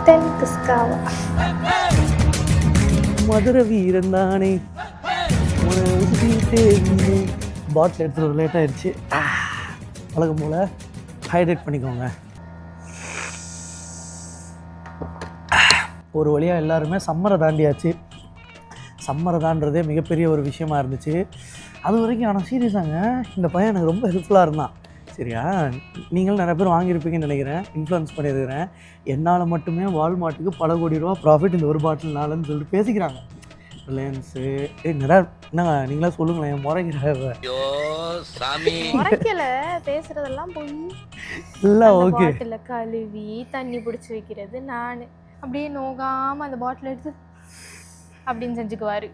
10th ஸ்காவா Madurai Veeran தானே பாட்டில் எடுத்துகிட்டு late ஆகிடுச்சு. பழக்கம் போல் ஹைட்ரேட் பண்ணிக்கோங்க. ஒரு வழியாக எல்லாருமே சம்மரை தாண்டியாச்சு. சம்மரை தாண்டதே மிகப்பெரிய ஒரு விஷயமா இருந்துச்சு அது வரைக்கும். ஆனால் சீரியஸாங்க இந்த பையன் எனக்கு ரொம்ப ஹெல்ப்ஃபுல்லாக இருந்தான். சரியா, நீங்களும் நிறைய பேர் வாங்கியிருப்பீங்கன்னு நினைக்கிறேன், இன்ஃப்ளூயன்ஸ் பண்ணியிருக்கிறேன். என்னால் மட்டுமே வால்மார்ட்டுக்கு பல கோடி ரூபா ப்ராஃபிட் இந்த ஒரு பாட்டில் நாளுன்னு சொல்லிட்டு பேசிக்கிறாங்க. ரிலையன்ஸு நிறையா. என்னங்க நீங்களா சொல்லுங்களேன், முறைக்கிற முறைக்கல பேசுறதெல்லாம் போய் எல்லாம் ஓகே. பாட்டில கழுவி தண்ணி பிடிச்சி வைக்கிறது நான் அப்படியே நோகாமல் அந்த பாட்டில் எடுத்து அப்படின்னு செஞ்சுக்குவாரு.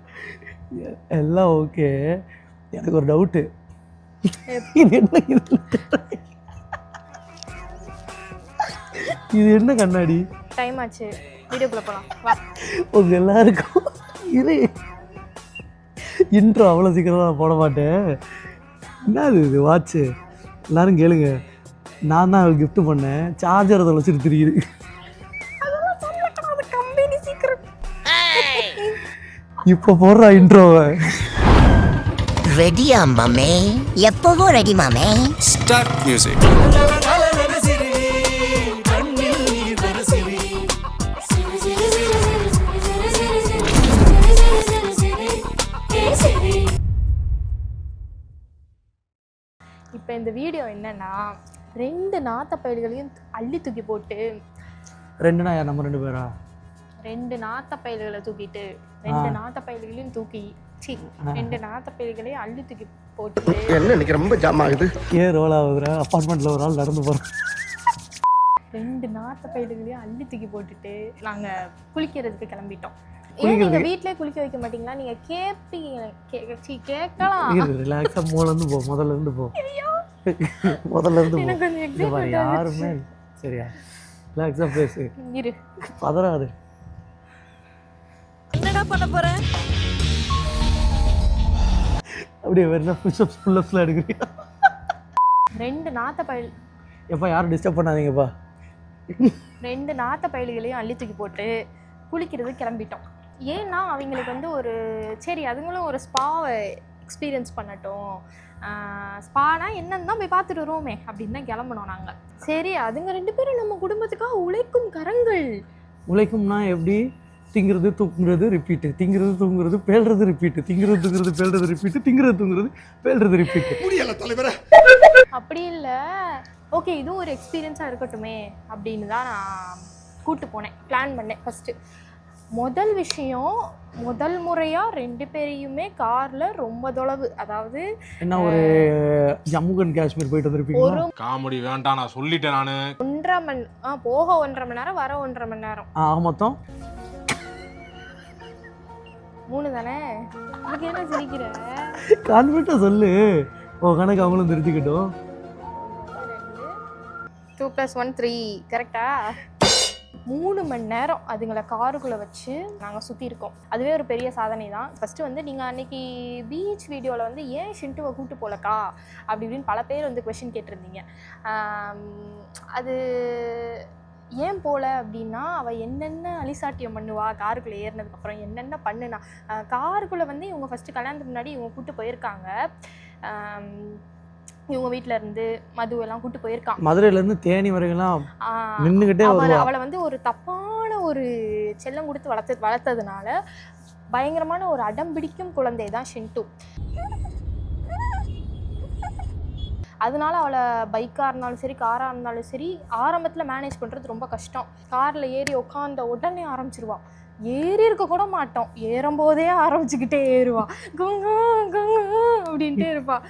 எல்லாம் ஓகே. எனக்கு ஒரு டவுட்டு, இது என்ன கண்ணாடி? டைம் ஆச்சு, வீடியோக்குள்ள போகலாம் வா. உங்க எல்லாருக்கும் இது இன்ட்ரோ அவ்வளோ சீக்கிரமாக போட மாட்டேன். என்னது இது வாட்சு? எல்லாரும் கேளுங்க, நான் தான் அவளுக்கு கிஃப்ட் பண்ணேன். சார்ஜர் அதை வச்சுட்டு தெரியுது. இப்போ போடுறா இன்ட்ரோவை. ரெடியா மாமே? எப்பவோ ரெடி மாமே. Start music. இப்போ இந்த வீடியோ என்னன்னா, 2 நாத்த பயல்களையும் அள்ளி தூக்கி போட்டு. 2னா யார்? நம்ம 2 பேரா? 2 நாத்த பயல்களை தூக்கிட்டு 2 நாத்த பயல்களையும் தூக்கி 2 நாத்த பயல்களையும் அள்ளி தூக்கி போட்டு. என்ன இன்னைக்கு ரொம்ப ஜாம் ஆகுது. ரோல் ஆகுதுற அப்பார்ட்மெண்ட்டில் ஒரு ஆள் நடந்து போகிறோம். 2 நாத்த பயல்களையும் அள்ளி தூக்கி போட்டுட்டு நாங்கள் குளிக்கிறதுக்கு கிளம்பிட்டோம். ஏன் நீங்கள் வீட்டிலே குளிக்க வைக்க மாட்டீங்களா? நீங்கள் கேட்கலாம். ரிலாக்ஸாக முதல்லேருந்து போ. யாருமே சரியா? ரிலாக்ஸாக பேசு, இரு, பதறாது. என்னடா பண்ண போறேன்? அப்படியே வேறு புஷ்அப்ஸ் புல்லப்ஸ்லாம் எடுக்கிறீங்க. 2 நாத்த பயல். எப்போ யாரும் டிஸ்டர்ப் பண்ணாதீங்கப்பா. 2 நாத்த பயல்களையும் அள்ளி தூக்கி போட்டு குளிக்கிறதுக்கு கிளம்பிட்டோம். ஏன்னா அவங்களுக்கு வந்து ஒரு சரி அதுங்களும் ஒரு ஸ்பாவை எக்ஸ்பீரியன்ஸ் பண்ணட்டும், ஸ்பானா என்னன்னு தான் போய் பார்த்துட்டு வருவோமே அப்படின்னு தான் கிளம்பணும் நாங்கள். சரி, அதுங்க 2 பேரும் நம்ம குடும்பத்துக்காக உழைக்கும் கரங்கள். உழைக்கும்னா எப்படி? திங்கிறது தூங்குறது ரிப்பீட்டு, திங்கிறது தூங்குறது பேல்றது ரிப்பீட்டு, திங்கிறது தூங்குறது பேல்றது ரிப்பீட்டு, திங்கிறது தூங்குறது பேல்றது ரிப்பீட்டு. அப்படி இல்லை, ஓகே இதுவும் ஒரு எக்ஸ்பீரியன்ஸாக இருக்கட்டுமே அப்படின்னு தான் நான் கூப்பிட்டு போனேன், பிளான் பண்ணேன். ஃபஸ்ட்டு முதல் விஷயம், முதல் முறையாக 2 பேரையுமே காரில் ரொம்ப தொலைவு, அதாவது என்ன ஒரு ஜம்மு அண்ட் காஷ்மீர் போயிட்டு வந்திருப்பீங்க. ஒரு காமெடி வேண்டாம், நான் சொல்லிட்டேன். நான் 1.5 மணி போக 1.5 மணி நேரம், வர 1.5 மணி நேரம். மொத்தம் 3 தானே? அதுக்கு என்ன சிரிக்கிற? கான்ஃபிடென்ட்டாக சொல்லு, கணக்கு அவங்களும் தெரிஞ்சுக்கிட்டோம். 2 + 1 3 கரெக்டா? 3 மணி நேரம் அதுங்களை காருக்குள்ளே வச்சு நாங்கள் சுற்றிருக்கோம். அதுவே ஒரு பெரிய சாதனை தான். ஃபஸ்ட்டு வந்து நீங்கள் அன்றைக்கி பீச் வீடியோவில் வந்து ஏன் ஷின்ட்டுவை கூப்பிட்டு போகலக்கா அப்படி இப்படின்னு பல பேர் வந்து கொஷின் கேட்டிருந்தீங்க. அது ஏன் போகல அப்படின்னா, அவள் என்னென்ன அலிசாட்டியம் பண்ணுவா காருக்குள்ளே ஏறினதுக்கப்புறம், என்னென்ன பண்ணுனா. காருக்குள்ளே வந்து இவங்க ஃபஸ்ட்டு கல்யாணத்துக்கு முன்னாடி இவங்க கூப்பிட்டு போயிருக்காங்க. இவங்க வீட்டில் இருந்து மது எல்லாம் கூப்பிட்டு போயிருக்கான். மதுரையிலேருந்து தேனி வரைக்கும் நின்றுக்கிட்டே அவளை வந்து ஒரு தப்பான ஒரு செல்லம் கொடுத்து வளர்த்ததுனால பயங்கரமான ஒரு அடம் பிடிக்கும் குழந்தை தான் ஷின்ட்டு. அதனால அவளை பைக்காக இருந்தாலும் சரி, காராக இருந்தாலும் சரி, ஆரம்பத்தில் மேனேஜ் பண்ணுறது ரொம்ப கஷ்டம். காரில் ஏறி உட்காந்த உடனே ஆரம்பிச்சிருவாள். ஏறி இருக்க கூட மாட்டோம், ஏறும்போதே ஆரம்பிச்சுக்கிட்டே ஏறுவாள். குங்கு குங்கு அப்படின்ட்டே இருப்பாள்.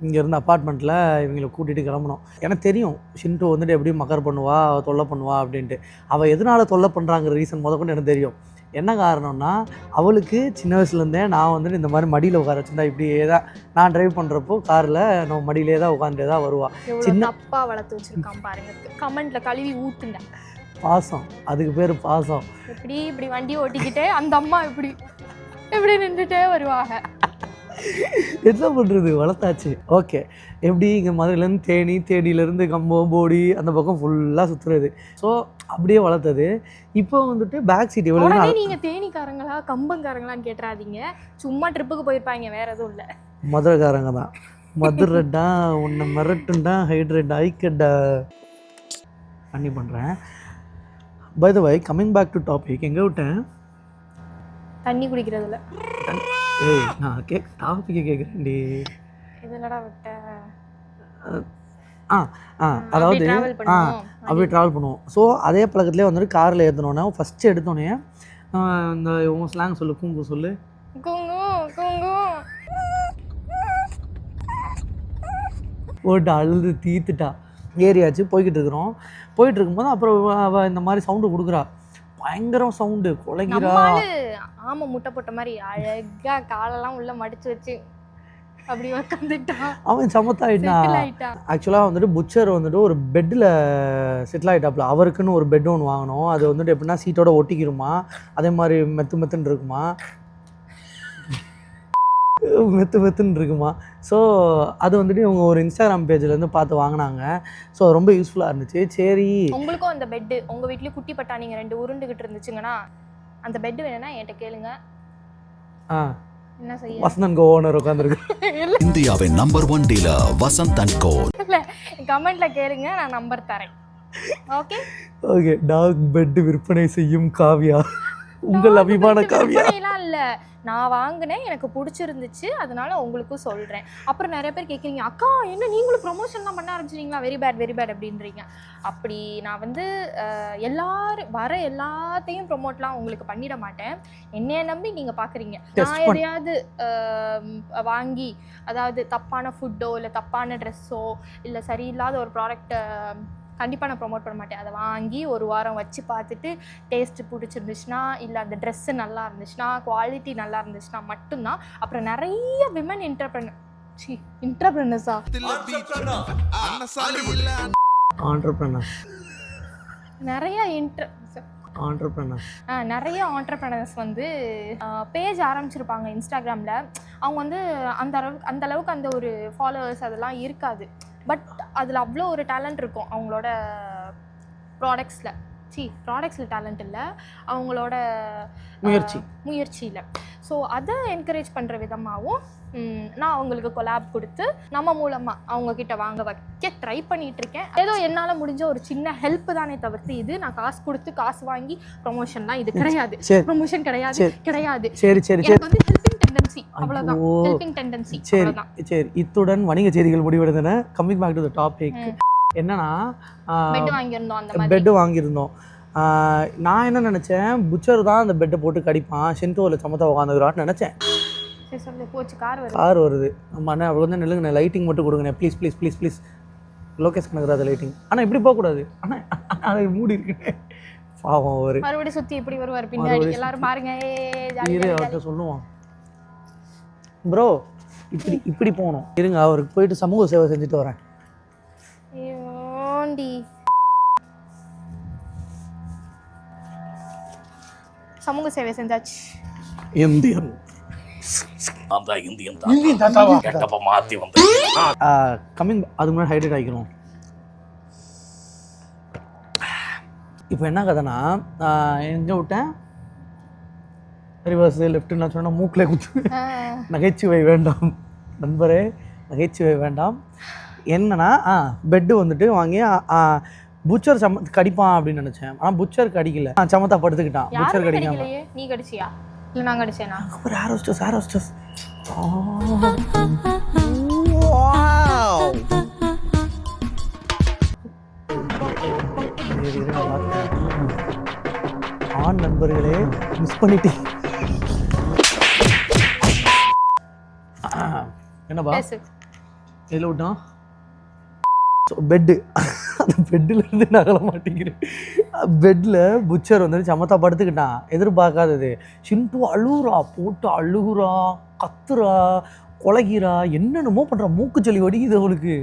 இங்கேருந்து அப்பார்ட்மெண்ட்டில் இவங்களை கூட்டிகிட்டு கிளம்பணும். எனக்கு தெரியும் ஷின்ட்டு வந்துட்டு எப்படியும் மக்கர் பண்ணுவா, அவள் தொல்லை பண்ணுவா அப்படின்ட்டு. அவள் எதனால் தொல்லை பண்ணுறாங்கிற ரீசன் முதற்கொண்டு எனக்கு தெரியும். என்ன காரணம்னா, அவளுக்கு சின்ன வயசுலேருந்தே நான் வந்துட்டு இந்த மாதிரி மடியில் உட்கார வச்சுருந்தா இப்படியே தான் நான் ட்ரைவ் பண்ணுறப்போ காரில் நம்ம மடியிலே தான் உட்காந்துட்டே தான் வருவாள். சின்ன அப்பா வளர்த்து வச்சுருக்கான் பாருங்க, கமெண்ட்டில் கழுவி ஊற்றுங்க. பாசம், அதுக்கு பேர் பாசம். இப்படி வண்டி ஓட்டிக்கிட்டே அந்த அம்மா இப்படி நின்றுட்டே வருவாங்க. என்ன பண்ணுறது, வளர்த்தாச்சு. ஓகே, எப்படி இங்கே மதுரையிலேருந்து தேனியிலேருந்து கம்பம் போடி அந்த பக்கம் ஃபுல்லாக சுற்றுறது. ஸோ அப்படியே வளர்த்தது. இப்போ வந்துட்டு பேக் சீட் எவ்வளோ உடனே நீங்கள் தேனிக்காரங்களா கம்பங்காரங்களான்னு கேட்டுறாதீங்க. சும்மா ட்ரிப்புக்கு போயிருப்பாங்க, வேற எதுவும் இல்லை. மதுரைக்காரங்க தான். மதுரைடா உன்னை மிரட்டுண்டா ஹைட்ரேட் ஐக்கடா பண்ணி பண்ணுறேன். By the way, coming back to topic, எங்கே விட்டேன்? தண்ணி குடிக்கிறதுல. ஏய், நான் டாப்பிக்கை கேட்குறேன்டி. இதெல்லடா விட்ட. அதாவது அப்படியே ட்ராவல் பண்ணுவோம். ஸோ அதே பழக்கத்துலேயே வந்துட்டு காரில் ஏற்றினோன்னே ஃபஸ்ட்டு எடுத்தோடனே இந்த உன் ஸ்லாங் சொல்லு, கூங்கு சொல்லு. போட்டு அழுது தீத்துட்டா. ஏரியாச்சு போய்கிட்டு இருக்கும்போது அப்புறம் அவள் இந்த மாதிரி சவுண்டு கொடுக்குறா. பயங்கரம் சவுண்டு, கொலைகிறா. ஆமாம், முட்டை போட்ட மாதிரி அழகா காலெல்லாம் உள்ள மடிச்சு வச்சு அப்படி உட்காந்துட்டான். அவன் சமத்தாயிட்டான். ஆக்சுவலாக வந்துட்டு புச்சர் வந்துட்டு ஒரு பெட்டில் செட்டில் ஆகிட்டாப்புல. அவருக்குன்னு ஒரு பெட் ஒன்று வாங்கினோம். அது வந்துட்டு எப்படின்னா சீட்டோட ஒட்டிக்கிருமா, அதே மாதிரி மெத்துன்னு இருக்குமா, மெத்துன்னு இருக்குமா. ஸோ அது வந்துட்டு இவங்க ஒரு இன்ஸ்டாகிராம் பேஜ்லேருந்து பார்த்து வாங்கினாங்க. ஸோ ரொம்ப யூஸ்ஃபுல்லாக இருந்துச்சு. சரி, உங்களுக்கும் அந்த பெட்டு உங்கள் வீட்லேயும் குட்டி பட்டா நீங்கள் 2 உருண்டுகிட்டு இருந்துச்சுங்கன்னா அந்த பெட்டு வேணும்னா என்கிட்ட கேளுங்க. என்ன செய்ய, வசந்த் கோ ஓனர் உட்காந்துருக்கு. இந்தியாவின் நம்பர் 1 டீலர் வசந்த் அண்ட் கோ. இல்லை, கமெண்ட்ல கேளுங்க, நான் நம்பர் தரேன். Okay okay. டாக் பெட் விற்பனை செய்யும் காவியா, உங்கள் அபிமான காவியா. இல்லை, நான் வாங்கினேன், எனக்கு பிடிச்சிருந்துச்சு, அதனால உங்களுக்கும் சொல்கிறேன். அப்புறம் நிறைய பேர் கேட்குறீங்க, அக்கா என்ன நீங்களும் ப்ரொமோஷன்லாம் பண்ண ஆரம்பிச்சிட்டீங்களா, வெரி பேட் அப்படின்றீங்க. அப்படி நான் வந்து எல்லாத்தையும் ப்ரொமோட்லாம் உங்களுக்கு பண்ணிட மாட்டேன். என்னைய நம்பி நீங்கள் பார்க்குறீங்க. நான் எதையாவது வாங்கி, அதாவது தப்பான ஃபுட்டோ இல்லை தப்பான ட்ரெஸ்ஸோ இல்லை சரியில்லாத ஒரு ப்ராடக்டை கண்டிப்பாக நான் ப்ரொமோட் பண்ண மாட்டேன். அதை வாங்கி ஒரு வாரம் வச்சு பார்த்துட்டு டேஸ்ட்டு பிடிச்சிருந்துச்சுன்னா, இல்லை அந்த ட்ரெஸ்ஸு நல்லா இருந்துச்சுன்னா, குவாலிட்டி நல்லா இருந்துச்சுன்னா மட்டும்தான். அப்புறம் நிறைய விமன் இன்டர்ப்ரனர்ஸா நிறைய ஆண்டர்ப்ரனர்ஸ் வந்து பேஜ் ஆரம்பிச்சிருப்பாங்க இன்ஸ்டாகிராமில். அவங்க வந்து அந்த அளவுக்கு அந்த ஒரு ஃபாலோவர்ஸ் அதெல்லாம் இருக்காது. பட் அதில் அவ்வளோ ஒரு டேலண்ட் இருக்கும் அவங்களோட ப்ராடக்ட்ஸில் டேலண்ட் இல்லை, அவங்களோட முயற்சியில். ஸோ அதை என்கரேஜ் பண்ணுற விதமாகவும் நான் அவங்களுக்கு கொலாப் கொடுத்து நம்ம மூலமாக அவங்கக்கிட்ட வாங்க வைக்க ட்ரை பண்ணிகிட்ருக்கேன். ஏதோ என்னால் முடிஞ்ச ஒரு சின்ன ஹெல்ப் தானே தவிர்த்து இது நான் காசு கொடுத்து காசு வாங்கி ப்ரொமோஷன்லாம் இது கிடையாது. ப்ரொமோஷன் கிடையாது. சரி எனக்கு வந்து ஹெல்பிங் டெண்டன்சி, அவ்வளோதான். Helping tendency. சரி, இத்துடன் வணிக செய்திகள் முடிவடைந்தன. Coming back to the topic. என்னன்னா பெட்டு வாங்கியிருந்தோம். நான் என்ன நினச்சேன், புச்சர் தான் அந்த பெட்டை போட்டு கடிப்பான், ஷென்டோவில் சமத்தா உட்காந்துக்கிறான்னு நினச்சேன். கார் வருது. ஆமாம் அண்ணா, அப்போ வந்து நில்லுங்கண்ணே, லைட்டிங் மட்டும் கொடுங்கண்ணே ப்ளீஸ். லோகேஷ் கனகராஜ் லைட்டிங். ஆனால் இப்படி போகக்கூடாது, ஆனால் அதை மூடி இருக்குண்ணே. பாவம் அவர் மறுபடியும் சுற்றி இப்படி வருவார் பின்னாடி. எல்லாரும் பாருங்க, அவர்கிட்ட சொல்லுவான், ப்ரோ இப்படி போகணும் இருங்க, அவருக்கு போயிட்டு சமூக சேவை செஞ்சுட்டு வரேன். சமூக சேவை செஞ்சாச்சு. இந்தியன் கம்மிங், அதுக்கு முன்னாடி ஹைட்ரேட் ஆகிக்கணும். இப்போ என்ன கதைனா, எங்கே விட்டேன், ரிவர்ஸ் லெஃப்ட் நான் சொன்னால் மூக்கில் குத்து. நகைச்சுவை வேண்டாம் நண்பரே, நகைச்சுவை வேண்டாம். என்னன்னா பெட்டு வந்துட்டு வாங்கி புச்சர் கடிப்பான் அப்படின்னு நினச்சேன். ஆனால் புச்சர் கடிக்கல, சமத்தா படுத்துக்கிட்டான். புச்சர் கடிக்காம. நீ கடிச்சியா இல்லை நான் கடிச்சேனா? அப்புறம் ஏரோஸ்டஸ் ஆண் நண்பர்களே, மிஸ் பண்ணிட்டேன். என்னப்பா எதில் விட்டான்? பெட்டு, அந்த பெட்டிலேருந்து நகல மாட்டேங்கிறேன். பெட்டில் புச்சர் வந்துட்டு சமத்தா படுத்துக்கிட்டான். எதிர்பார்க்காதது. ஷின்ட்டு அழுகுறா, கத்துறா, கொலைகிறா, என்னென்னமோ பண்ணுறா. மூக்குச்சொல்லி வடிக்குது அவளுக்கு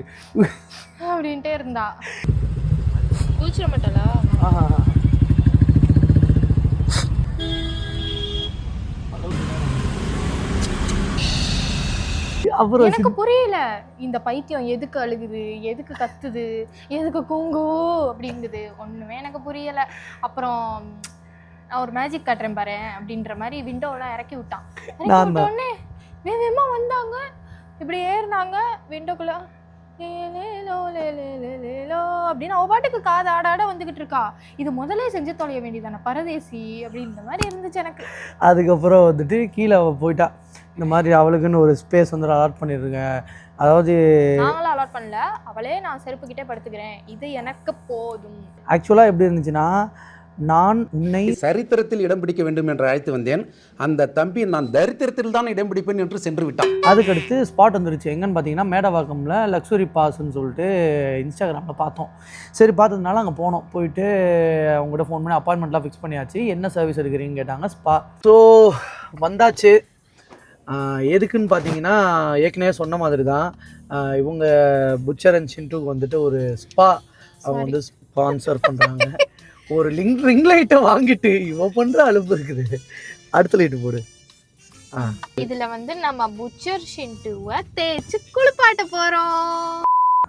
அப்படின்ட்டே இருந்தா. குளிச்சிட மாட்டாளா? அப்புறம் எனக்கு புரியல இந்த பைத்தியம் எதுக்கு அழுகுது, எதுக்கு கத்துது, எதுக்கு கூங்கு அப்படிங்குது, ஒண்ணுமே எனக்கு புரியல. அப்புறம் நான் ஒரு மேஜிக் காட்டுறேன் பாரு அப்படின்ற மாதிரி விண்டோலாம் இறக்கி விட்டான். இறக்கி விட்டோடனே வேகமா வந்தாங்க, இப்படி ஏறினாங்க விண்டோக்குள்ள. அப்படின்னு அவ பாட்டுக்கு காது ஆடாட வந்துகிட்டு இருக்கா. இது முதல்ல செஞ்சு தொலைய வேண்டியதானே பரதேசி அப்படின்ற மாதிரி இருந்துச்சு எனக்கு. அதுக்கப்புறம் வந்துட்டு கீழே அவள் போயிட்டா. இந்த மாதிரி அவளுக்குன்னு ஒரு ஸ்பேஸ் வந்து அலாட் பண்ணியிருக்கேன். அதாவது நாங்களும் அலாட் பண்ணல, அவளே நான் செருப்புக்கிட்டே படுத்துக்கிறேன், இது எனக்கு போதும். ஆக்சுவலாக எப்படி இருந்துச்சுன்னா, நான் உன்னை சரித்திரத்தில் இடம் பிடிக்க வேண்டும் என்று அழைத்து வந்தேன். அந்த தம்பி நான் தரித்திரத்தில் தான் இடம் பிடிப்பேன் என்று சென்று விட்டான். அதுக்கடுத்து ஸ்பாட் வந்துருச்சு. எங்கன்னு பார்த்தீங்கன்னா மேடவாக்கமில் லக்ஸுரி பாஸ்ன்னு சொல்லிட்டு இன்ஸ்டாகிராமில் பார்த்தோம். சரி பார்த்ததுனால அங்கே போனோம். போயிட்டு அவங்ககிட்ட ஃபோன் பண்ணி அப்பாயின்மெண்ட்லாம் ஃபிக்ஸ் பண்ணியாச்சு. என்ன சர்வீஸ் எடுக்கிறீங்கன்னு கேட்டாங்க. ஸ்பா. ஸோ வந்தாச்சு. எதுக்குன்னு பார்த்தீங்கன்னா ஏற்கனவே சொன்ன மாதிரி தான் இவங்க புச்சர் அண்ட் சின்ட்டுக்கு வந்துட்டு ஒரு ஸ்பா அவங்க வந்து ஸ்பான்சர் பண்ணுறாங்க. ஒரு ரிங் லைட்டை வாங்கிட்டு இவ பண்ணுற அலுப்பு இருக்குது. அடுத்த லைட்டு போடு. இதுல வந்து நம்ம புச்சர் ஷின்ட்டுவை தேய்ச்சி குளிப்பாட்ட போறோம்.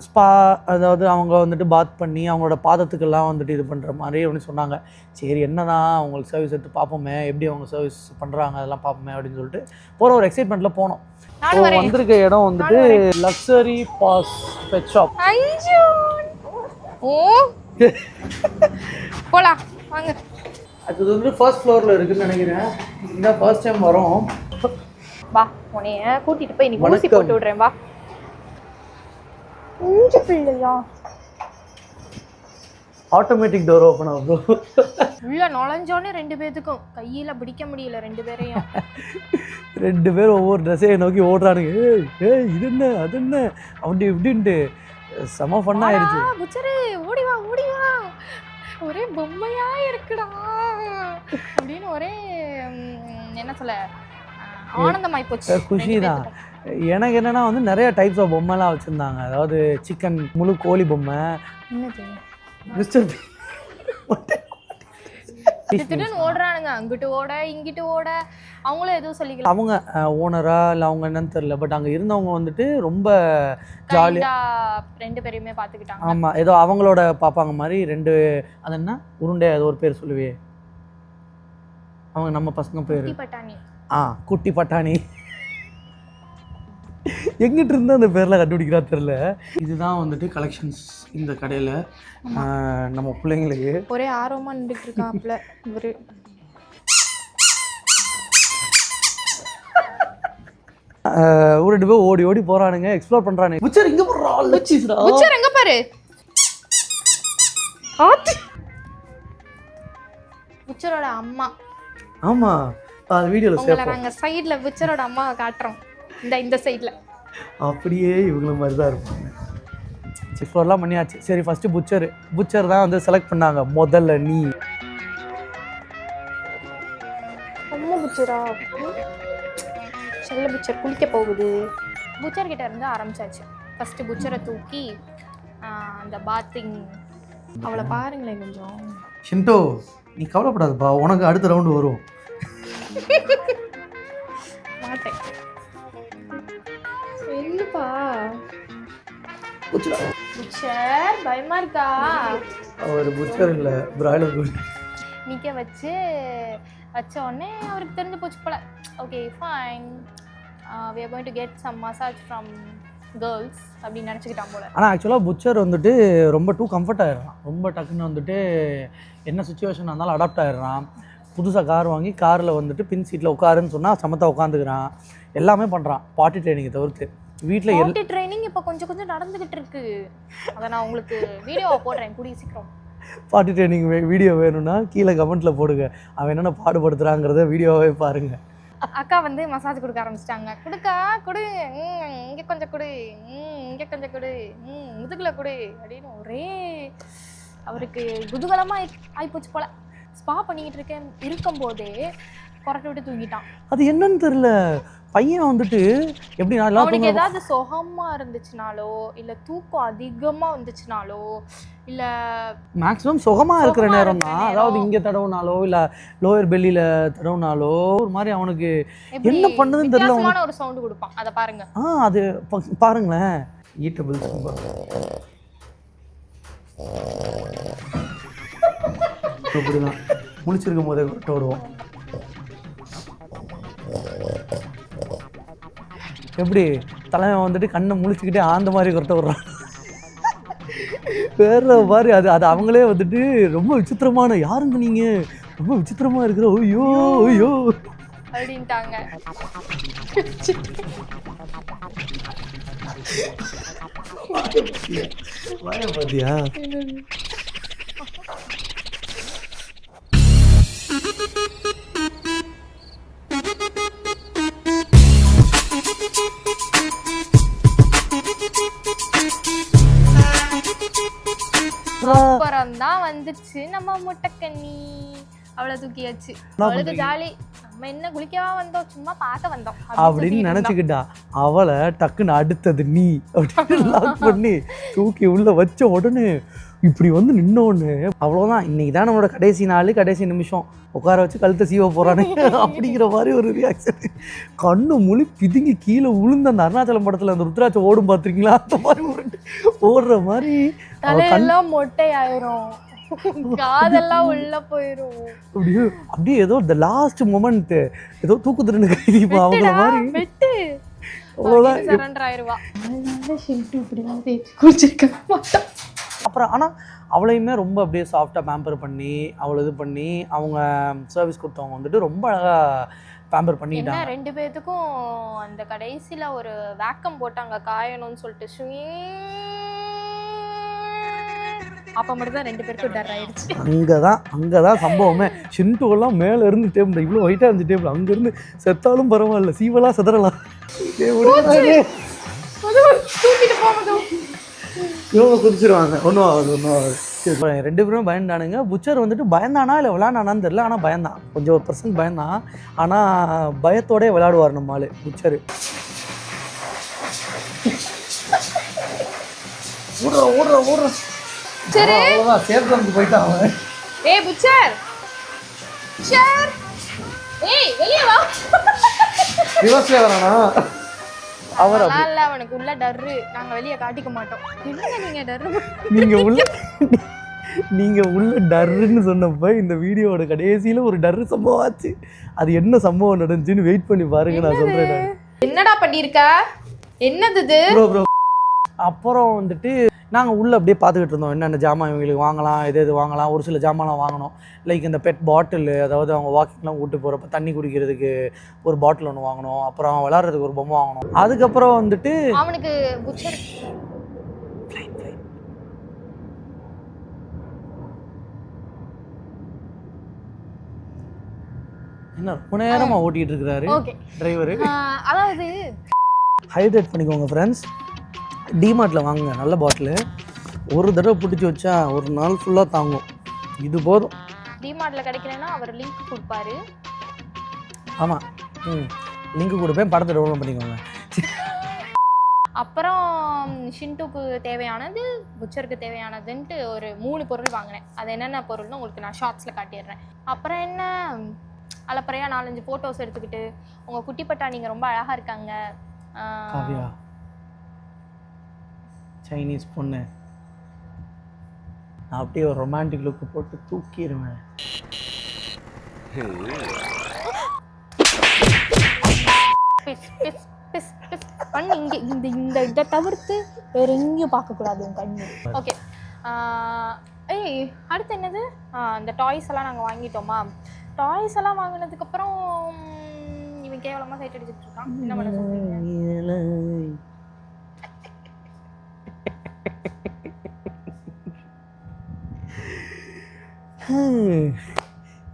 ஸ்பா அதாவது அவங்க வந்துட்டு பாத் பண்ணி அவங்களோட பாதத்துக்கெல்லாம் வந்துட்டு இது பண்ணுற மாதிரி அப்படின்னு சொன்னாங்க. சரி என்னதான் அவங்களுக்கு சர்வீஸ் எடுத்து பார்ப்போமே, எப்படி அவங்க சர்வீஸ் பண்ணுறாங்க அதெல்லாம் பார்ப்போமே அப்படின்னு சொல்லிட்டு போகிற ஒரு எக்ஸைட்மெண்ட்டில் போனோம். ஸோ வந்திருக்க இடம் வந்துட்டு லக்ஸரி பாஸ் பெட் ஷாப். ஓ போலாம் வாங்க. அது வந்து ஃபர்ஸ்ட் ஃப்ளோரில் இருக்குன்னு நினைக்கிறேன். இதுதான் ஃபர்ஸ்ட் டைம் வரோம். வா உன்னைய கூட்டிட்டு போய் இன்னைக்கு ஊசி போட்டு விடுறேன். வா ஊசி பிள்ளையா. ஆட்டோமேட்டிக் டோர் ஓப்பன் ஆகும். உள்ள நுழைஞ்சோன்னே 2 பேத்துக்கும் கையில பிடிக்க முடியல 2 பேரையும். 2 பேரும் ஒவ்வொரு ட்ரெஸ்ஸையை நோக்கி ஓடுறானுங்க. ஏய் இது என்ன அது என்ன அப்படி இப்படின்ட்டு செம ஃபன் ஆயிடுச்சு. புச்சரே ஓடி வா ஓடி வா, ஒரே பொம்மையா இருக்குடா அப்படின்னு ஒரே என்ன சொல்ல ஆனந்தமாய் போச்சு. குஷி தான். எனக்கு என்னன்னா வந்து நிறைய டைப்ஸ் ஆஃப் பொம்மைலாம் வச்சுருந்தாங்க. அதாவது சிக்கன், முழு கோழி பொம்மை, மிஸ்டர் திடீர்னு ஓடுறானுங்க, அங்கிட்டு ஓட இங்கிட்டு ஓட. அவங்களும் எதுவும் சொல்லிக்கல. அவங்க ஓனரா இல்லை அவங்க என்னன்னு தெரியல. பட் அங்கே இருந்தவங்க வந்துட்டு ரொம்ப ஜாலியாக 2 பேரையுமே பார்த்துக்கிட்டாங்க. ஆமாம், ஏதோ அவங்களோட பார்ப்பாங்க மாதிரி 2 அது என்ன உருண்டை அது ஒரு பேர் சொல்லுவே, அவங்க நம்ம பசங்க பேர் பட்டாணி. குட்டி பட்டாணி. எங்கிட்ட இருந்தால் அந்த பேரில் கண்டுபிடிக்கிறா தெரில. இதுதான் வந்துட்டு கலெக்ஷன்ஸ் இந்த கடையில் நம்ம பிள்ளைங்களுக்கு. ஒரே ஆர்வமாக நின்றுட்டு இருக்காப்ல இவரு. ஒரு 2 பேர் ஓடி ஓடி போகிறானுங்க, எக்ஸ்ப்ளோர் பண்ணுறானுங்க. புச்சர் இங்கே போடுறா, புச்சர் எங்கே பாரு. புச்சரோட அம்மா. ஆமாம், அது வீடியோவில் உங்களை நாங்கள் சைடில் புச்சரோட அம்மாவை காட்டுறோம். இந்த சைடில் அப்படியே இவங்கள மாதிரி தான் இருப்பாங்க. எக்ஸ்ப்ளோர்லாம் பண்ணியாச்சு. சரி ஃபஸ்ட்டு புச்சர் தான் வந்து செலக்ட் பண்ணாங்க முதல்ல. நீ அம்மா புச்சரா, செல்ல புச்சர் குளிக்க போகுது. புச்சர் கிட்ட இருந்து ஆரம்பிச்சாச்சு. ஃபஸ்ட்டு புச்சரை தூக்கி அந்த பாத்திங் அவளை பாருங்களேன் கொஞ்சம். ஷின்டோ நீ கவலைப்படாதப்பா, உனக்கு அடுத்த ரவுண்டு வரும். மாட்டேன் என்னப்பா புச்சர் பயமா இருக்கா? அவர் புச்சர் இல்லை, பிராய்லர் நிற்க வச்ச உடனே அவருக்கு தெரிஞ்சு போச்சு போல. Okay fine, we are going to get some massage from girls அப்படின்னு நினச்சிக்கிட்டான் போல. ஆனால் ஆக்சுவலாக புச்சர் வந்துட்டு ரொம்ப கம்ஃபர்ட் ஆகிடுறான். ரொம்ப டக்குன்னு வந்துட்டு என்ன சுச்சுவேஷன் இருந்தாலும் அடாப்ட் ஆகிடுறான். புதுசாக கார் வாங்கி காரில் வந்துட்டு பின் சீட்டில் உட்காருன்னு சொன்னால் சமத்தா உட்காந்துக்கிறான். எல்லாமே பண்ணுறான் பாட்டி ட்ரைனிங்கை தவிர்த்து. வீட்டில் பாட்டி ட்ரைனிங் இப்போ கொஞ்சம் நடந்துக்கிட்டு இருக்கு. அதை நான் உங்களுக்கு வீடியோவை போடுறேன் கூடிய சீக்கிரம். பாட்டி ட்ரைனிங் வீடியோ வேணும்னா கீழே கமெண்ட்டில் போடுங்க. அவன் என்னென்ன பாடுபடுத்துகிறாங்கிறத வீடியோவே பாருங்கள். அக்கா வந்து மசாஜ் கொடுக்க ஆரம்பிச்சிட்டாங்க. கொடு இங்கே கொஞ்சம் கொடு, இங்கே கொஞ்சம் கொடு, முதுகில் கொடு அப்படின்னு ஒரே அவருக்கு குதூகலமாக ஆகிப்போச்சு போல். ஸ்பா பண்ணிக்கிட்டு இருக்கும்போதே கொரட்டை விட்டு தூங்கிட்டான். அது என்னன்னு தெரியல. பையன் வந்துட்டு எப்படி நல்லா அவனுக்கு ஏதாவது சுகமா இருந்துச்சுனாலோ இல்ல தூக்கம் அதிகமா வந்துச்சுனாலோ இல்ல மேக்ஸிமம் சுகமா இருக்கிற சுகமா நேரம் இருக்கிற தான். நேரம். அதாவது இங்க தடவுனாலோ இல்ல லோயர் பெல்லியில தடவுனாலோ ஒரு மாதிரி அவனுக்கு எப்படி என்ன பண்ணுதுன்னு தெரியல. வித்தியாசமான ஒரு சவுண்ட் கொடுப்பான். அத பாருங்க. அது பாருங்களேன். ஈட்டபிள் அப்படிதான் முழிச்சிருக்கும் போதே கொரட்டை விடுவோம். எப்படி தலைவன் வந்துட்டு கண்ணை முழிச்சுக்கிட்டே ஆந்த மாதிரி கொரட்டை விடுறான். வேற மாதிரி அது அது அவங்களே வந்துட்டு ரொம்ப விசித்திரமான, யாருங்க நீங்க ரொம்ப விசித்திரமா இருக்கிற, ஐயோ ஐயோ அப்படின்ட்டாங்க. பாத்தியா? அப்புறம் தான் வந்துச்சு நம்ம முட்டைக்கண்ணி. அவளை தூக்கியாச்சு. அவளுக்கு ஜாலி. நம்ம என்ன குளிக்கவா வந்தோம், சும்மா பார்க்க வந்தோம் அப்படின்னு நினைச்சுக்கிட்டா. அவளை டக்குன்னு அடுத்தது நீ அப்படின்னு லாக் பண்ணி தூக்கி உள்ள வச்ச உடனே இப்படி வந்து நின்னோன்னு அவ்வளோதான், இன்னைக்கு தான் நம்மளோட கடைசி நாள், கடைசி நிமிஷம், உட்கார வச்சு கழுத்தை சீவ போறானே அப்படிங்கிற மாதிரி ஒரு ரியாக்ஷன். கண்ணு மொழி பிதுங்கி கீழே விழுந்த அந்த அருணாச்சலம் படத்துல அந்த ருத்ராட்சம் ஓடும் பார்த்துருக்கீங்களா, அந்த மாதிரி ஓடுற மாதிரி தலையெல்லாம் மொட்டை ஆயிரும், காதெல்லாம் உள்ள போயிரும். அப்படியே ஏதோ இந்த லாஸ்ட் மொமெண்ட் ஏதோ தூக்கு திருண்டு கைதிப்பா அவங்கள மாதிரி வெட்டு அவ்வளோதான். சரண்டர் ஆயிருவா. அதனால ஷில்ட்டு இப்படிலாம் தேய்ச்சி குளிச்சிருக்க மாட்டான். அப்புறம் ஆனால் அவளையுமே ரொம்ப அப்படியே சாஃப்டாக பேம்பர் பண்ணி அவளை இது பண்ணி அவங்க சர்வீஸ் கொடுத்தவங்க வந்துட்டு ரொம்ப அழகாக பேம்பர் பண்ணிக்கிட்டாங்க. ரெண்டு பேர்த்துக்கும் அந்த கடைசியில் ஒரு வேக்கம் போட்டாங்க காயணும்னு சொல்லிட்டு. அப்போ மட்டும் தான் ரெண்டு பேருக்கும் டர் ஆயிடுச்சு. அங்கே தான் சம்பவமே. ஷின்ட்டுவெல்லாம் மேலே இருந்து டேபிள் இவ்வளோ ஒயிட்டாக இருந்துச்சு டேபிள், அங்கேருந்து செத்தாலும் பரவாயில்ல, சீவலாக செதறலாம். தூக்கிட்டு போவதும் இவங்க குதிச்சிருவாங்க, ஒன்றும் ஆகுது. சரி, ரெண்டு பேரும் பயந்தானுங்க. புச்சர் வந்துட்டு பயந்தானா இல்லை விளையாடானான்னு தெரியல, ஆனால் பயந்தான், கொஞ்சம் 1% பயந்தான். ஆனால் பயத்தோடே விளையாடுவார் நம்ம ஆளு புச்சர். ஓடுற சரி அவ்வளோதான், சேஃப்க்கு போயிட்டான் அவன். ஏய் புச்சர், புச்சர், ஏய் வெளிய வா. ரிவர்ஸ்ல வரானா அவர்? இல்ல அவனுக்கு உள்ள டர்ரு, நாங்க வெளிய காட்டிக்க மாட்டோம். என்னங்க நீங்க டர்ரு? நீங்க உள்ள டர்ருன்னு சொன்னப்ப இந்த வீடியோவோட கடைசியில ஒரு டர்ரு சம்பவம் ஆச்சு. அது என்ன சம்பவம் நடந்துச்சுன்னு வெயிட் பண்ணி பாருங்க, நான் சொல்றேன். என்னடா பண்ணிருக்க? என்னது இது? ப்ரோ அப்புறம் வந்துட்டு நாங்கள் உள்ளே அப்படியே பார்த்துக்கிட்டு இருந்தோம், என்னென்ன ஜாமான் இவங்களுக்கு வாங்கலாம், எது வாங்கலாம். ஒரு சில ஜாமான்லாம் வாங்கினோம். லைக் இந்த பெட் பாட்டில், அதாவது அவங்க வாக்கிங்லாம் கூட்டு போகிறப்ப தண்ணி குடிக்கிறதுக்கு ஒரு பாட்டில் ஒன்று வாங்கினோம். அப்புறம் விளாட்றதுக்கு ஒரு பொம்மை வாங்கினோம். அதுக்கப்புறம் வந்துட்டு அவனுக்கு புச்சர் என்ன ரொம்ப நேரமாக ஓட்டிகிட்டு இருக்கிறாரு டிரைவரு. அதாவது ஹைட்ரேட் பண்ணிக்கோங்க ஃப்ரெண்ட்ஸ். டிமார்ட்டில் வாங்குங்க நல்ல பாட்டிலு. ஒரு தடவை பிடிச்சி வச்சா ஒரு நாள் ஃபுல்லாக தாங்கும், இது போதும். டிமார்ட்டில் கிடைக்கலன்னா அவர் லிங்க் கொடுப்பாரு. ஆமாம், லிங்க் கொடுப்பேன், படத்தை டவுன்லோட் பண்ணிக்கோங்க. அப்புறம் ஷின்ட்டுக்கு தேவையானது, புச்சருக்கு தேவையானதுன்ட்டு ஒரு 3 பொருள் வாங்கினேன். அது என்னென்ன பொருள்னு உங்களுக்கு நான் ஷார்ட்ஸில் காட்டிடுறேன். அப்புறம் என்ன அலப்பறையாக 4-5 ஃபோட்டோஸ் எடுத்துக்கிட்டு, உங்கள் குட்டிப்பட்டா நீங்கள் ரொம்ப அழகாக இருக்காங்க. காவியா சைனீஸ் பொண்ணு, நான் அப்படியே ஒரு ரொமான்டிக் லுக்கு போட்டு தூக்கிடுவேன். இங்கே இந்த இதை தவிர்த்து வேற எங்கேயும் பார்க்கக்கூடாது உன் கண்ணு. ஓகே, ஏய் அடுத்து என்னது? இந்த டாய்ஸ் எல்லாம் நாங்கள் வாங்கிட்டோமா? டாய்ஸ் எல்லாம் வாங்கினதுக்கப்புறம் இவன் கேவலமாக சைட் அடிச்சுட்டு இருக்கான். என்ன பண்ண சொல்றீங்க?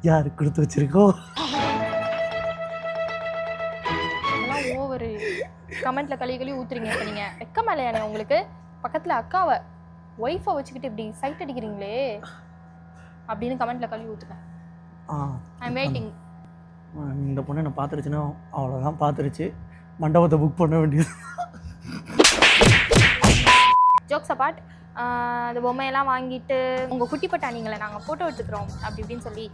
யாரு கொடுத்து வச்சிருக்கோம்? ஓவரு கமெண்ட்ல கழுவி ஊத்துறீங்க. இப்போ நீங்கள் வெக்க மேலையானே உங்களுக்கு? பக்கத்தில் அக்காவை ஒய்ஃபை வச்சுக்கிட்டு இப்படி சைட் அடிக்கிறீங்களே அப்படின்னு கமெண்ட்ல கழுவி ஊத்துறேன். I am waiting. இந்த பொண்ணு என்ன பார்த்துருச்சுன்னா அவ்வளோதான், பார்த்துருச்சு. மண்டபத்தை புக் பண்ண வேண்டியது. ஜோக்ஸ் அபார்ட், அந்த பொம்மையெல்லாம் வாங்கிட்டு உங்கள் குட்டி பட்டாணிங்களை நாங்கள் ஃபோட்டோ எடுத்துக்கிறோம் அப்படி இப்படின்னு சொல்லி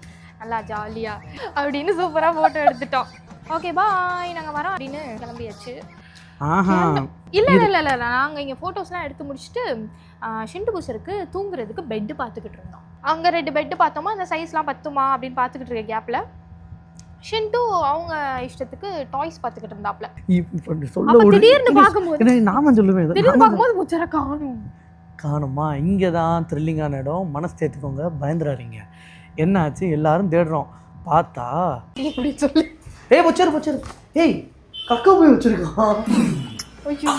நல்லா ஜாலியாக அப்படின்னு சூப்பராக ஃபோட்டோ எடுத்துட்டோம். ஓகே பாய், நாங்கள் வரோம் அப்படின்னு கிளம்பியாச்சு. ஆஹா, இல்லை நாங்கள் இங்கே ஃபோட்டோஸ்லாம் எடுத்து முடிச்சுட்டு ஷிண்டு பூசருக்கு தூங்குறதுக்கு பெட்டு பார்த்துக்கிட்டு இருந்தோம். அங்கே 2 பெட்டு பார்த்தோமா, அந்த சைஸ்லாம் பத்துமா அப்படின்னு பார்த்துக்கிட்டு இருக்க கேப்பில் ஷிண்டு அவங்க இஷ்டத்துக்கு டாய்ஸ் பார்த்துக்கிட்டு இருந்தாப்ல. திடீர்னு பார்க்கும்போது நானும் சொல்லுவேன், திடீர்னு பார்க்கும்போது முச்சரை காணுமா. இங்கே தான் த்ரில்லிங்கான இடம், மனசு தேர்த்துக்கோங்க, பயந்துடாதீங்க. என்ன ஆச்சு, எல்லாரும் தேடுறோம், பார்த்தா இப்படி சொல்லி ஏய் முச்சரு ஏய் கக்கா போய் வச்சிருக்கான். ஐயோ,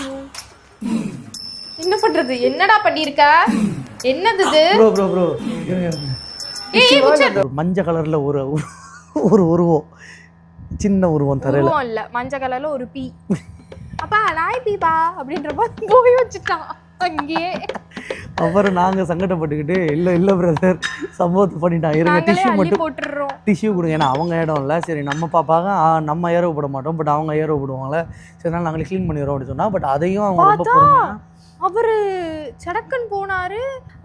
என்ன பண்றது, என்னடா பண்ணிருக்க, என்னது இது? ப்ரோ மஞ்சள் கலர்ல ஒரு உருவம், சின்ன உருவம் தரையில. உருவம் இல்ல, மஞ்சள் கலர்ல ஒரு பீ. அப்பா நாய் பீப்பா அப்படின்றப்ப போய் வச்சுட்டான் அங்கேயே. அப்புறம் நாங்க சங்கடப்பட்டுக்கிட்டு இல்ல பிரதர் சம்பவத்தை பண்ணிட்டான், இருங்க டிஷ்யூ மட்டும் போட்டுறோம், டிஷ்யூ கொடுங்க. ஏன்னா அவங்க இடம் இல்லை, சரி நம்ம பாப்பாங்க, நம்ம ஏற விட மாட்டோம், பட் அவங்க ஏற விடுவாங்களே, சரி நாங்கள் நாங்களே க்ளீன் பண்ணிடுறோம் அப்படின்னு சொன்னா. பட் அதையும் அவங்க ரொம்ப பொறுமையா அவரு சடக்குன்னு போனாரு,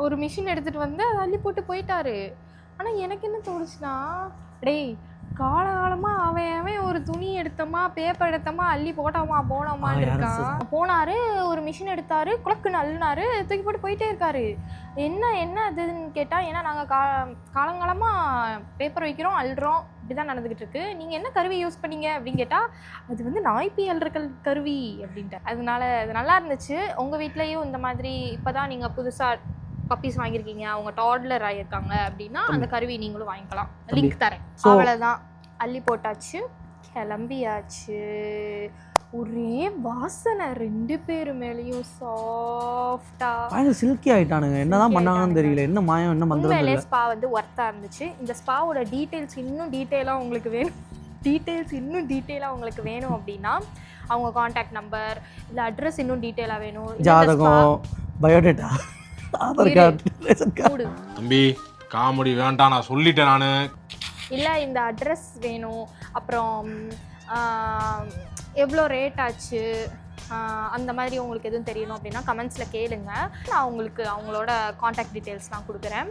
ஒரு மிஷின் எடுத்துட்டு வந்து அதை அள்ளி போட்டு போயிட்டாரு. ஆனா எனக்கு என்ன தோணுச்சுன்னா, டேய் காலகாலமா அவன் ஒரு துணி எடுத்தோமா, பேப்பர் எடுத்தோமா, அள்ளி போனோமான்னு இருக்கான். போனாரு, ஒரு மிஷின் எடுத்தாரு, குளக்குன்னு அள்ளினாரு, தூக்கி போட்டு போயிட்டே இருக்காரு. என்ன அதுன்னு கேட்டா, ஏன்னா நாங்கள் காலங்காலமா பேப்பர் வைக்கிறோம், அள்ளுறோம், இப்படிதான் நடந்துகிட்டு இருக்கு. நீங்க என்ன கருவி யூஸ் பண்ணீங்க அப்படின்னு கேட்டா, அது வந்து நாய்ப்பி அள்ளுற கருவி அப்படின்ட்டு. அதனால அது நல்லா இருந்துச்சு. உங்க வீட்லயும் இந்த மாதிரி இப்பதான் நீங்க புதுசா பப்பீஸ் வாங்கியிருக்கீங்க, அவங்க டாட்லர் ஆகியிருக்காங்க அப்படின்னா அந்த கருவி நீங்களும் வாங்கிக்கலாம், லிங்க் தரேன். அவ்வளோதான், அள்ளி போட்டாச்சு, கிளம்பியாச்சு. ஒரே வாசனை 2 பேரு மேலேயும் சாஃப்டா சில்கி ஆயிட்டானுங்க. என்னதான் பண்ணாங்கன்னு தெரியல, என்ன மாயம் என்ன மந்திரம் தெரியல. ஸ்பா வந்து ஒர்த்தா இருந்துச்சு. இந்த ஸ்பாவோட டீட்டெயில்ஸ் இன்னும் டீட்டெயிலாக உங்களுக்கு வேணும் அப்படின்னா அவங்க கான்டாக்ட் நம்பர் இல்லை அட்ரஸ் இன்னும் டீட்டெயிலாக வேணும், ஜாதகம், பயோடேட்டா, ஆதார் கார்டு. தம்பி காமெடி வேண்டாம், நான் சொல்லிட்டேன் நானு. இல்லை இந்த அட்ரஸ் வேணும், அப்புறம் எவ்வளோ ரேட் ஆச்சு, அந்த மாதிரி உங்களுக்கு எதுவும் தெரியணும் அப்படின்னா கமெண்ட்ஸில் கேளுங்க. நான் உங்களுக்கு அவங்களோட காண்டாக்ட் டீட்டெயில்ஸ்லாம் கொடுக்குறேன்.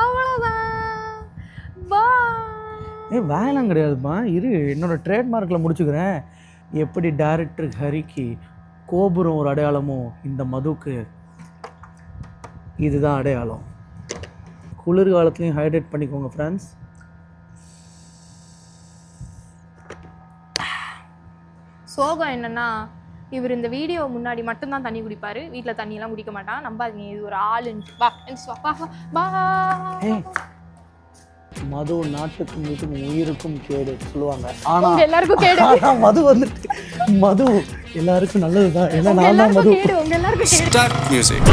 அவ்வளோதான், பாய். வேலைலாம் கிடையாதுப்பா, இரு என்னோட ட்ரேட்மார்க்கில் முடிச்சுக்கிறேன். எப்படி டைரக்டர் ஹரிக்கு கோபுரம் ஒரு அடையாளமோ, இந்த மதுக்கு இதுதான் அடையாளம். குளிர்காலத்துலையும் ஹைட்ரேட் பண்ணிக்கோங்க ஃப்ரெண்ட்ஸ். சோகம் என்னன்னா, இவர் இந்த வீடியோ முன்னாடி மட்டும்தான் தண்ணி குடிப்பாரு, வீட்டில் தண்ணியெல்லாம் குடிக்க மாட்டான். நம்பாதீங்க, இது ஒரு ஆளுன்னு. மது நாட்டுக்கும் வீட்டுக்கும் உயிருக்கும் கேடு சொல்லுவாங்க. ஆனா எல்லாருக்கும் கேடு. மது வந்துட்டு மது எல்லாருக்கும் நல்லதுதான். ஏன்னா நான் தான் மது. உங்க எல்லாருக்கும் கேடு. Start music.